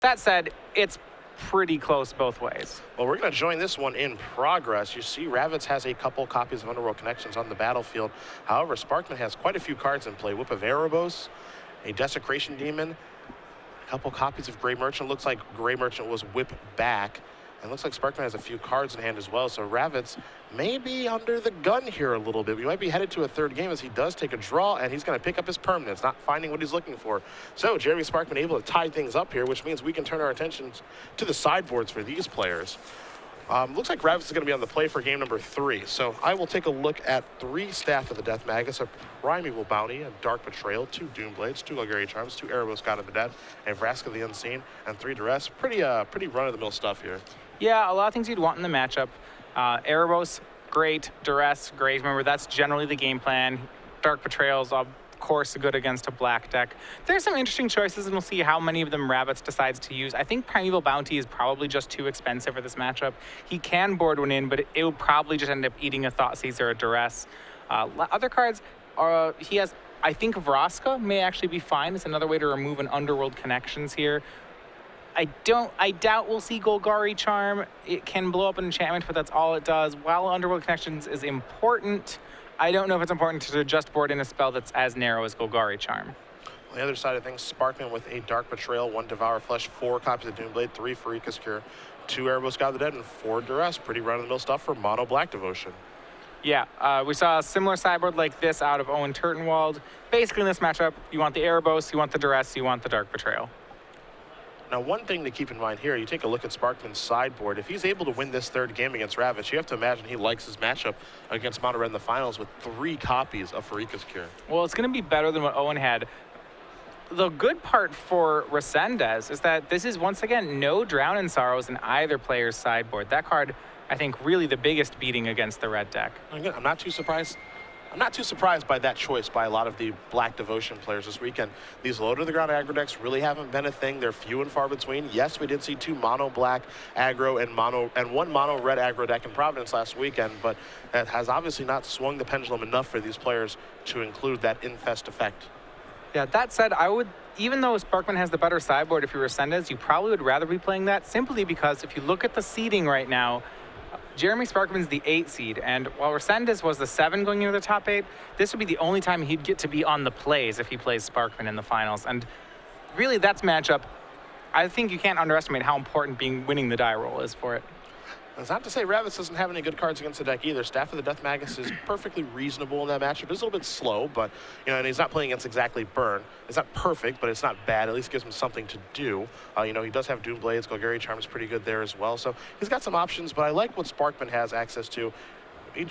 That said, it's pretty close both ways. Well, we're going to join this one in progress. You see Ravitz has a couple copies of Underworld Connections on the battlefield. However, Sparkman has quite a few cards in play. Whip of Erebos, a Desecration Demon, a couple copies of Grey Merchant. Looks like Grey Merchant was whipped back. And looks like Sparkman has a few cards in hand as well. So Ravitz may be under the gun here a little bit. We might be headed to a third game as he does take a draw, and he's going to pick up his permanents, not finding what he's looking for. So Jeremy Sparkman able to tie things up here, which means we can turn our attentions to the sideboards for these players. Looks like Ravitz is going to be on the play for game number 3. So I will take a look at 3 Staff of the Death Magus, a Primeval Bounty, a Dark Betrayal, 2 Doomblades, 2 Golgari Charms, 2 Erebos God of the Dead, a Vraska of the Unseen, and 3 Duress. Pretty run-of-the-mill stuff here. Yeah, a lot of things you'd want in the matchup. Erebos, great. Duress, great. Remember, that's generally the game plan. Dark Betrayal's, of course, good against a black deck. There's some interesting choices, and we'll see how many of them Ravitz decides to use. I think Primeval Bounty is probably just too expensive for this matchup. He can board one in, but it will probably just end up eating a Thoughtseized or a Duress. Other cards, he has, I think Vraska may actually be fine. It's another way to remove an Underworld Connections here. I doubt we'll see Golgari Charm. It can blow up an enchantment, but that's all it does. While Underworld Connections is important, I don't know if it's important to just board in a spell that's as narrow as Golgari Charm. On the other side of things, Sparkman with a Dark Betrayal, 1 Devour Flesh, 4 copies of Doomblade, 3 Pharika's Cure, 2 Erebos God of the Dead, and 4 Duress. Pretty run-of-the-mill stuff for Mono Black Devotion. Yeah, we saw a similar sideboard like this out of Owen Turtenwald. Basically in this matchup, you want the Erebos, you want the Duress, you want the Dark Betrayal. Now, one thing to keep in mind here, you take a look at Sparkman's sideboard. If he's able to win this third game against Ravitz, you have to imagine he likes his matchup against Mono Red in the finals with 3 copies of Pharika's Cure. Well, it's going to be better than what Owen had. The good part for Resendez is that this is, once again, no Drown in Sorrows in either player's sideboard. That card, I think, really the biggest beating against the red deck. Again, I'm not too surprised by that choice by a lot of the Black Devotion players this weekend. These low-to-the-ground aggro decks really haven't been a thing. They're few and far between. Yes, we did see 2 mono-black aggro and 1 mono-red aggro deck in Providence last weekend, but that has obviously not swung the pendulum enough for these players to include that infest effect. Yeah, that said, even though Sparkman has the better sideboard, if you're Resendez, you probably would rather be playing that simply because if you look at the seeding right now, Jeremy Sparkman's the 8 seed, and while Resendez was the 7 going into the top 8, this would be the only time he'd get to be on the plays if he plays Sparkman in the finals. And really, that's matchup. I think you can't underestimate how important winning the die roll is for it. It's not to say Ravitz doesn't have any good cards against the deck either. Staff of the Death Magus is perfectly reasonable in that matchup. It's a little bit slow, but and he's not playing against exactly Burn. It's not perfect, but it's not bad. At least gives him something to do. He does have Doomblades. Golgari Charm is pretty good there as well. So he's got some options, but I like what Sparkman has access to.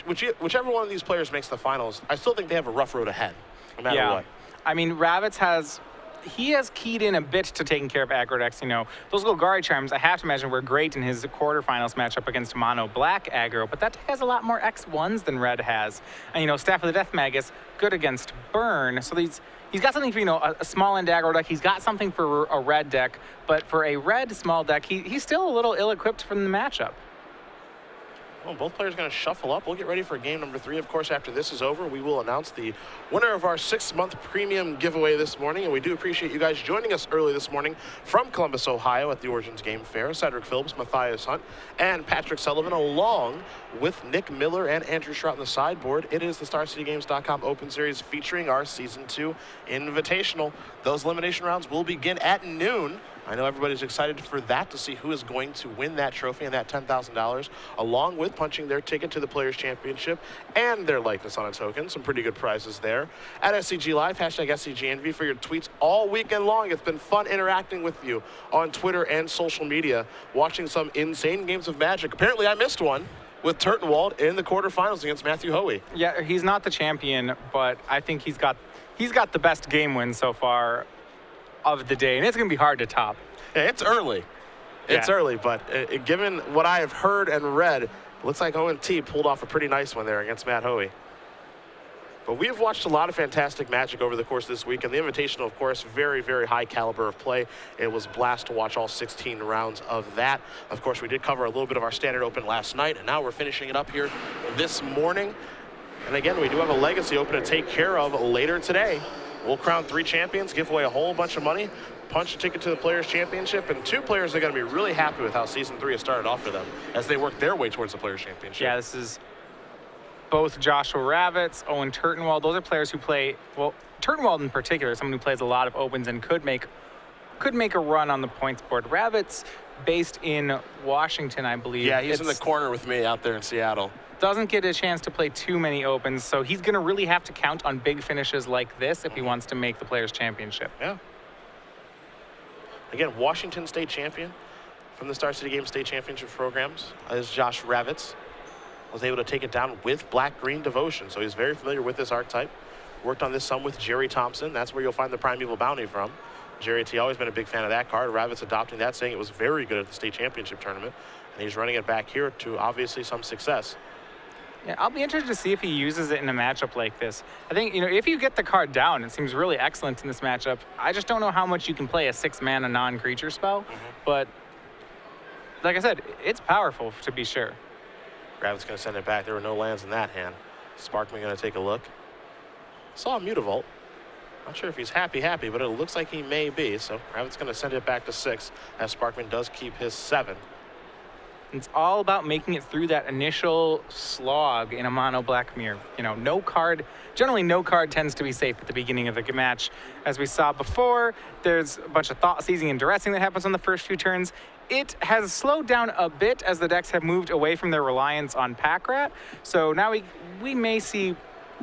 Whichever one of these players makes the finals, I still think they have a rough road ahead, no matter what. I mean, Ravitz has keyed in a bit to taking care of aggro decks. Those Golgari Charms, I have to imagine, were great in his quarterfinals matchup against Mono Black aggro, but that deck has a lot more X1s than Red has. And, Staff of the Death Magus, good against Burn. So he's got something for, a small end aggro deck. He's got something for a red deck, but for a red small deck, he's still a little ill-equipped from the matchup. Well, both players going to shuffle up. We'll get ready for game number 3. Of course, after this is over, we will announce the winner of our 6-month premium giveaway this morning. And we do appreciate you guys joining us early this morning from Columbus, Ohio at the Origins Game Fair. Cedric Phillips, Matthias Hunt, and Patrick Sullivan, along with Nick Miller and Andrew Schrott on the sideboard. It is the StarCityGames.com Open Series featuring our Season 2 Invitational. Those elimination rounds will begin at noon. I know everybody's excited for that, to see who is going to win that trophy and that $10,000, along with punching their ticket to the Players' Championship and their likeness on a token. Some pretty good prizes there. At SCG Live, hashtag SCGNV for your tweets all weekend long. It's been fun interacting with you on Twitter and social media, watching some insane games of Magic. Apparently, I missed one with Turtenwald in the quarterfinals against Matthew Hoey. Yeah, he's not the champion, but I think he's got the best game win so far of the day, and it's going to be hard to top. Yeah, it's early. It's early, but given what I have heard and read, it looks like ONT pulled off a pretty nice one there against Matt Hoey. But we have watched a lot of fantastic Magic over the course of this week, and the Invitational, of course, very, very high caliber of play. It was a blast to watch all 16 rounds of that. Of course, we did cover a little bit of our Standard Open last night, and now we're finishing it up here this morning. And again, we do have a Legacy Open to take care of later today. We'll crown 3 champions, give away a whole bunch of money. punch a ticket to the Players' Championship, and 2 players are going to be really happy with how Season 3 has started off for them as they work their way towards the Players' Championship. Yeah, this is both Joshua Ravitz, Owen Turtenwald. Those are players who play, well, Turtenwald in particular, someone who plays a lot of opens and could make a run on the points board. Ravitz, based in Washington, I believe. Yeah, he's in the corner with me out there in Seattle. Doesn't get a chance to play too many opens, so he's going to really have to count on big finishes like this if he wants to make the Players' Championship. Yeah. Again, Washington State champion from the Star City Games State Championship programs is Josh Ravitz. Was able to take it down with Black-Green Devotion, so he's very familiar with this archetype. Worked on this some with Jerry Thompson. That's where you'll find the Primeval Bounty from. Jerry T. always been a big fan of that card. Ravitz adopting that, saying it was very good at the state championship tournament. And he's running it back here to obviously some success. Yeah, I'll be interested to see if he uses it in a matchup like this. I think, if you get the card down, it seems really excellent in this matchup. I just don't know how much you can play a 6-mana non-creature spell. But, like I said, it's powerful to be sure. Ravitz going to send it back. There were no lands in that hand. Sparkman going to take a look. Saw a Mutavault. Not sure if he's happy, but it looks like he may be. So Ravitz going to send it back to 6 as Sparkman does keep his 7. It's all about making it through that initial slog in a mono black mirror. Generally no card tends to be safe at the beginning of the match. As we saw before, there's a bunch of thought seizing and duressing that happens on the first few turns. It has slowed down a bit as the decks have moved away from their reliance on Pack Rat. So now we may see,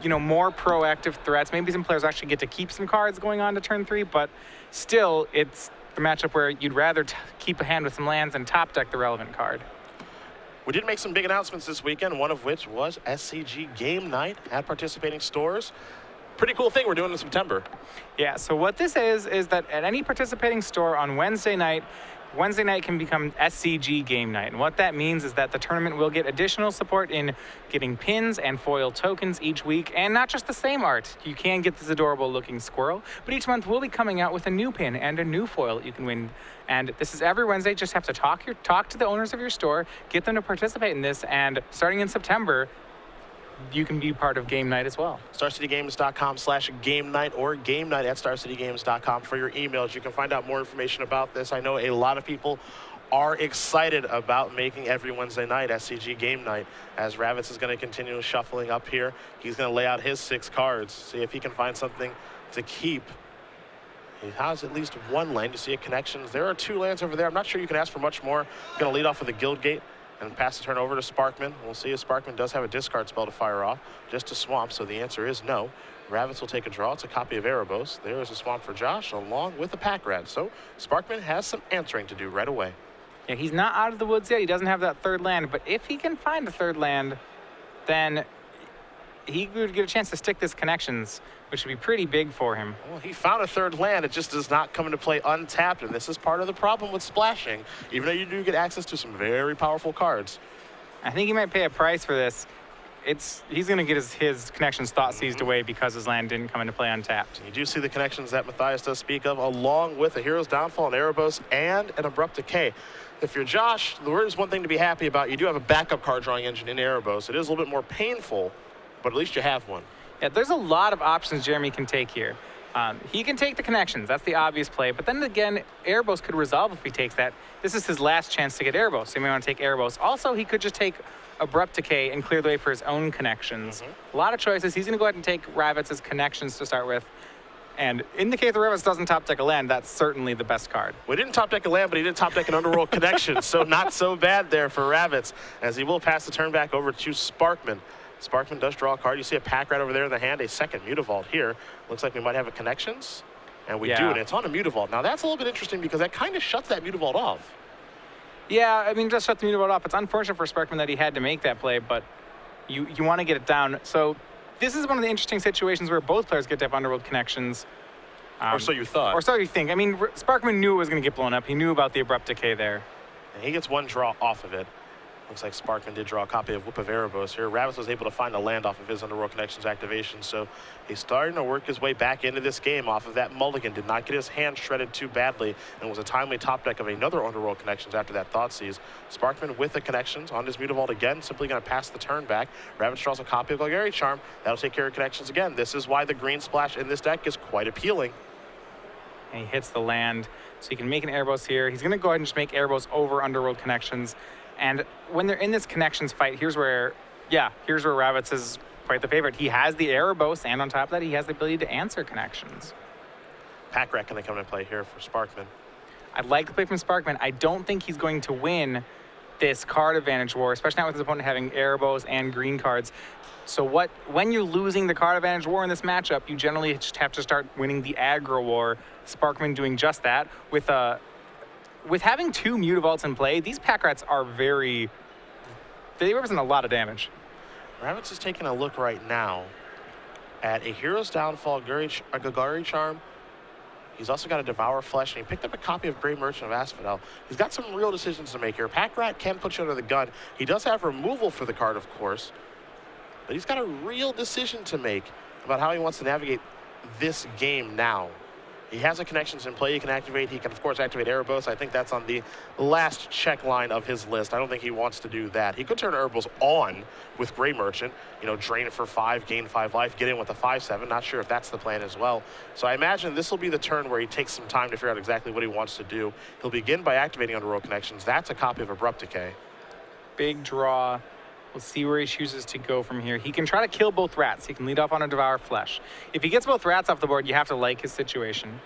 more proactive threats. Maybe some players actually get to keep some cards going on to turn 3, but still it's the matchup where you'd rather keep a hand with some lands and top deck the relevant card. We did make some big announcements this weekend, one of which was SCG Game Night at participating stores. Pretty cool thing we're doing in September. Yeah, so what this is that at any participating store on Wednesday night can become SCG Game Night. And what that means is that the tournament will get additional support in getting pins and foil tokens each week, and not just the same art. You can get this adorable looking squirrel, but each month we'll be coming out with a new pin and a new foil that you can win. And this is every Wednesday. Just have to talk to the owners of your store, get them to participate in this, and starting in September, you can be part of Game Night as well. StarCityGames.com/Game Night or Game Night at StarCityGames.com for your emails. You can find out more information about this. I know a lot of people are excited about making every Wednesday night SCG Game Night, as Ravitz is going to continue shuffling up here. He's going to lay out his 6 cards, see if he can find something to keep. He has at least 1 land. You see a connections. There are 2 lands over there. I'm not sure you can ask for much more. Going to lead off with a Guild Gate and pass the turn over to Sparkman. We'll see if Sparkman does have a discard spell to fire off, just to swamp, so the answer is no. Ravitz will take a draw. It's a copy of Erebos. There is a swamp for Josh, along with a Pack Rat. So Sparkman has some answering to do right away. Yeah, he's not out of the woods yet. He doesn't have that 3rd land, but if he can find a 3rd land, then he would get a chance to stick this connections, which would be pretty big for him. Well, he found a 3rd land. It just does not come into play untapped, and this is part of the problem with splashing, even though you do get access to some very powerful cards. I think he might pay a price for this. He's going to get his connections thought seized away because his land didn't come into play untapped. You do see the connections that Matthias does speak of, along with a Hero's Downfall, an Erebos, and an Abrupt Decay. If you're Josh, there is one thing to be happy about. You do have a backup card drawing engine in Erebos. It is a little bit more painful, but at least you have one. Yeah, there's a lot of options Jeremy can take here. He can take the connections. That's the obvious play. But then again, Erebos could resolve if he takes that. This is his last chance to get Erebos, so he may want to take Erebos. Also, he could just take Abrupt Decay and clear the way for his own connections. A lot of choices. He's going to go ahead and take Ravitz's connections to start with. And in the case that Ravitz doesn't top deck a land, that's certainly the best card. We didn't top deck a land, but he did top deck an Underworld Connection, so not so bad there for Ravitz, as he will pass the turn back over to Sparkman. Sparkman does draw a card. You see a Pack Rat over there in the hand, a 2nd Mutavault here. Looks like we might have a connections, and we do, and it's on a Mutavault. Now that's a little bit interesting because that kind of shuts that Mutavault off. Yeah, I mean, just shut the Mutavault off. It's unfortunate for Sparkman that he had to make that play, but you want to get it down. So this is one of the interesting situations where both players get to have Underworld connections. Or so you thought. Or so you think. I mean, Sparkman knew it was going to get blown up. He knew about the Abrupt Decay there. And he gets 1 draw off of it. Looks like Sparkman did draw a copy of Whip of Erebos here. Ravitz was able to find a land off of his Underworld Connections activation, so he's starting to work his way back into this game off of that mulligan. Did not get his hand shredded too badly, and was a timely top deck of another Underworld Connections after that Thoughtseize. Sparkman with the connections on his Mutavault again, simply going to pass the turn back. Ravitz draws a copy of Golgari Charm. That'll take care of connections again. This is why the green splash in this deck is quite appealing. and he hits the land. So he can make an Erebos here. He's going to go ahead and just make Erebos over Underworld Connections. And when they're in this connections fight, here's where Ravitz is quite the favorite. He has the Erebos, and on top of that, he has the ability to answer connections. Pack Rat going to come into play here for Sparkman. I'd like to play from Sparkman. I don't think he's going to win this card advantage war, especially not with his opponent having Erebos and green cards. So when you're losing the card advantage war in this matchup, you generally just have to start winning the aggro war. Sparkman doing just that. With having 2 Mutavaults in play, these Pack Rats are they represent a lot of damage. Ravitz is taking a look right now at a Hero's Downfall, a Golgari Charm. He's also got a Devour Flesh, and he picked up a copy of Grey Merchant of Asphodel. He's got some real decisions to make here. Pack Rat can put you under the gun. He does have removal for the card, of course, but he's got a real decision to make about how he wants to navigate this game now. He has the connections in play he can activate. He can, of course, activate Erebos. I think that's on the last check line of his list. I don't think he wants to do that. He could turn Erebos on with Grey Merchant, drain it for 5, gain 5 life, get in with a 5/7. Not sure if that's the plan as well. So I imagine this will be the turn where he takes some time to figure out exactly what he wants to do. He'll begin by activating Underworld Connections. That's a copy of Abrupt Decay. Big draw. We'll see where he chooses to go from here. He can try to kill both rats. He can lead off on a Devour Flesh. If he gets both rats off the board, you have to like his situation.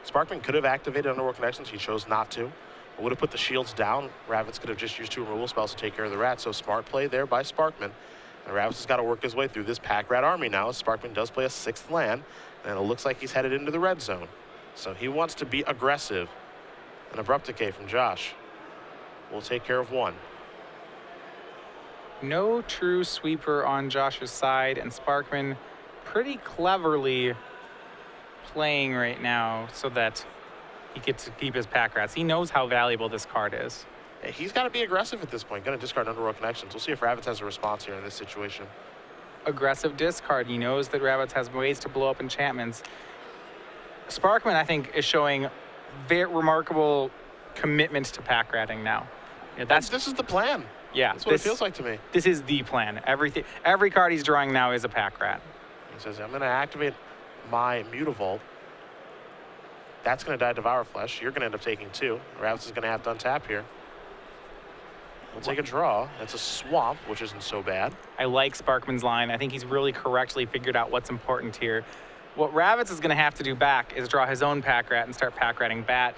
Sparkman could have activated Underworld Connections. He chose not to. It would have put the shields down. Ravitz could have just used 2 removal spells to take care of the rats. So smart play there by Sparkman. And Ravitz has got to work his way through this Pack Rat army now. Sparkman does play a 6th land, and it looks like he's headed into the red zone. So he wants to be aggressive. An Abrupt Decay from Josh will take care of 1. No true sweeper on Josh's side, and Sparkman pretty cleverly playing right now so that he gets to keep his Pack Rats. He knows how valuable this card is. Yeah, he's got to be aggressive at this point. Going to discard Underworld Connections. We'll see if Ravitz has a response here in this situation. Aggressive discard. He knows that Ravitz has ways to blow up enchantments. Sparkman, I think, is showing very remarkable commitment to Pack Ratting now. This is the plan. Yeah, that's what it feels like to me. This is the plan. Every card he's drawing now is a Pack Rat. He says, I'm going to activate my Mutavault. That's going to die Devour Flesh. You're going to end up taking 2. Ravitz is going to have to untap here. We'll take a draw. It's a swamp, which isn't so bad. I like Sparkman's line. I think he's really correctly figured out what's important here. What Ravitz is going to have to do back is draw his own Pack Rat and start Pack Ratting back.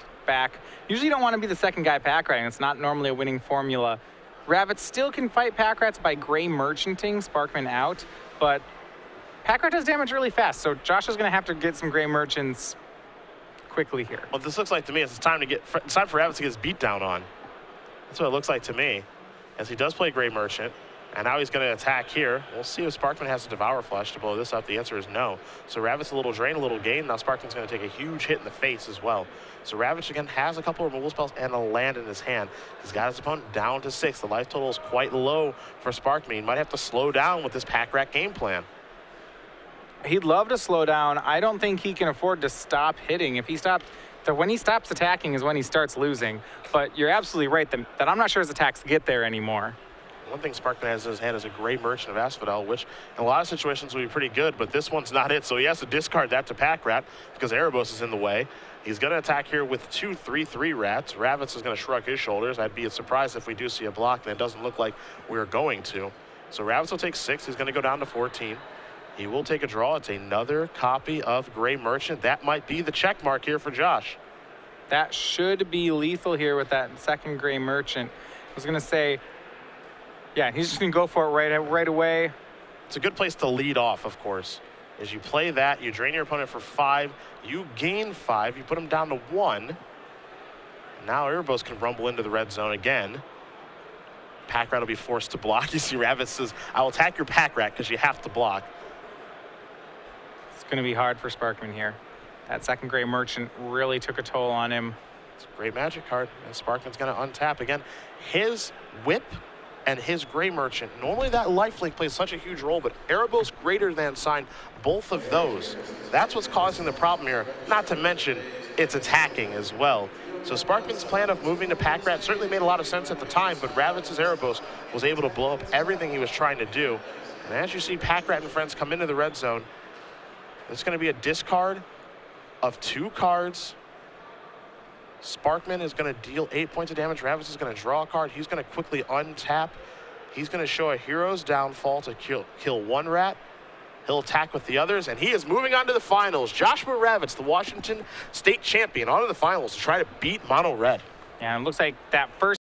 Usually you don't want to be the second guy Pack Ratting. It's not normally a winning formula. Ravitz still can fight Pack Rats by Grey Merchanting Sparkman out, but Pack Rat does damage really fast, so Josh is going to have to get some Grey Merchants quickly here. Well, this looks like to me it's time for Ravitz to get his beat down on. That's what it looks like to me, as he does play Grey Merchant, and now he's going to attack here. We'll see if Sparkman has a Devour Flesh to blow this up. The answer is no. So Ravitz a little drain, a little gain. Now Sparkman's going to take a huge hit in the face as well. So Ravitz again has a couple of removal spells and a land in his hand. He's got his opponent down to 6. The life total is quite low for Sparkman. He might have to slow down with this Pack Rat game plan. He'd love to slow down. I don't think he can afford to stop hitting. When he stops attacking is when he starts losing. But you're absolutely right that I'm not sure his attacks get there anymore. One thing Sparkman has in his hand is a Grey Merchant of Asphodel, which in a lot of situations will be pretty good, but this one's not it, so he has to discard that to Pack Rat because Erebos is in the way. He's going to attack here with 2 3/3 rats. Ravitz is going to shrug his shoulders. I'd be surprised if we do see a block, and it doesn't look like we're going to. So Ravitz will take 6. He's going to go down to 14. He will take a draw. It's another copy of Grey Merchant. That might be the check mark here for Josh. That should be lethal here with that second Grey Merchant. I was going to say, yeah, he's just going to go for it right away. It's a good place to lead off, of course. As you play that, you drain your opponent for 5. You gain 5. You put him down to 1. Now Erebos can rumble into the red zone again. Pack Rat will be forced to block. You see Ravitz says, I will attack your Pack Rat because you have to block. It's going to be hard for Sparkman here. That second Grey Merchant really took a toll on him. It's a great magic card, and Sparkman's going to untap again. His whip and his Grey Merchant, normally that lifelink plays such a huge role, but Erebos greater than sign, both of those. That's what's causing the problem here, not to mention it's attacking as well. So Sparkman's plan of moving to Pack Rat certainly made a lot of sense at the time, but Ravitz's Erebos was able to blow up everything he was trying to do. And as you see Pack Rat and friends come into the red zone, it's going to be a discard of 2 cards Sparkman is going to deal 8 points of damage. Ravitz is going to draw a card. He's going to quickly untap. He's going to show a Hero's Downfall to kill one rat. He'll attack with the others, and he is moving on to the finals. Joshua Ravitz, the Washington State champion, on to the finals to try to beat Mono Red. And it looks like that first